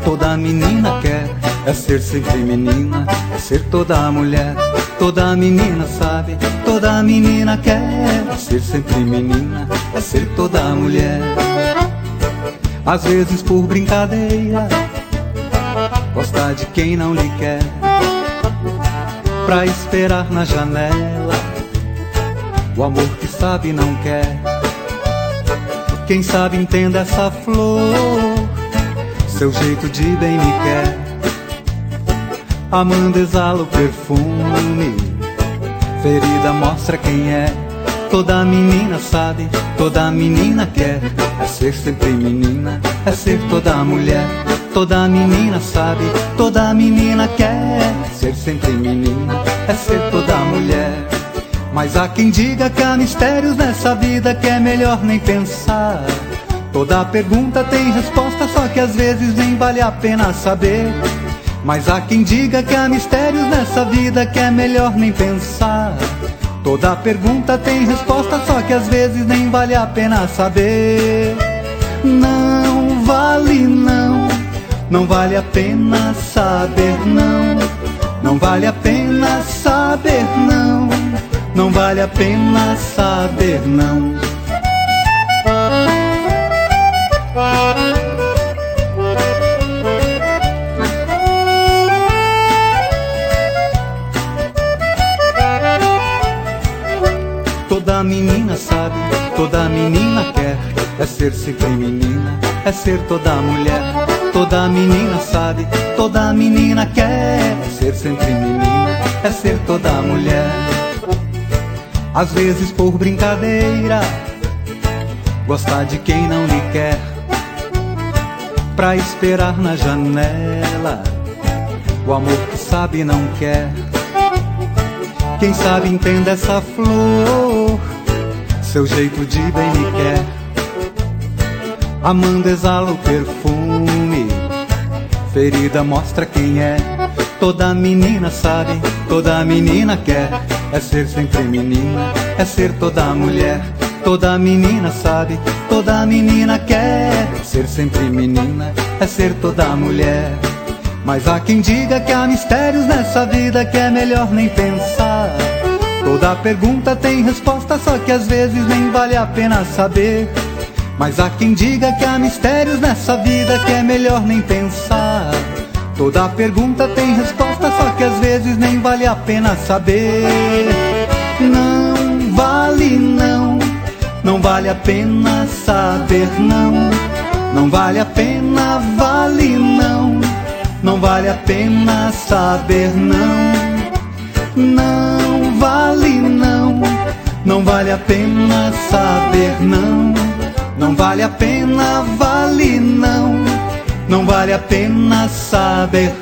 toda menina quer. É ser sempre menina, é ser toda mulher. Toda menina sabe, toda menina quer. É ser sempre menina, é ser toda mulher. Às vezes por brincadeira, gosta de quem não lhe quer, pra esperar na janela o amor que sabe não quer. Quem sabe entenda essa flor, seu jeito de bem me quer. Amanda exala o perfume, ferida mostra quem é. Toda menina sabe, toda menina quer. É ser sempre menina, é ser toda mulher. Toda menina sabe, toda menina quer. Ser sempre menina, é ser toda mulher. Mas há quem diga que há mistérios nessa vida que é melhor nem pensar. Toda pergunta tem resposta, só que às vezes nem vale a pena saber. Mas há quem diga que há mistérios nessa vida que é melhor nem pensar. Toda pergunta tem resposta, só que às vezes nem vale a pena saber. Não vale não, não vale a pena saber não. Não vale a pena saber não, não vale a pena saber não. Toda menina sabe, toda menina quer. É ser sempre menina, é ser toda mulher. Toda menina sabe, toda menina quer. É ser sempre menina, é ser toda mulher. Às vezes por brincadeira, gosta de quem não lhe quer, pra esperar na janela o amor que sabe não quer. Quem sabe entenda essa flor, seu jeito de bem me quer. Amanda exala o perfume, ferida mostra quem é. Toda menina sabe, toda menina quer. É ser sempre menina, é ser toda mulher. Toda menina sabe, toda menina quer. Ser sempre menina, é ser toda mulher. Mas há quem diga que há mistérios nessa vida que é melhor nem pensar. Toda pergunta tem resposta, só que às vezes nem vale a pena saber. Mas há quem diga que há mistérios nessa vida que é melhor nem pensar. Toda pergunta tem resposta, só que às vezes nem vale a pena saber. Não vale não, não vale a pena saber não. Não vale a pena, vale não. Não vale a pena saber não. Não vale não, não vale a pena saber não. Não vale a pena, vale não. Não vale a pena saber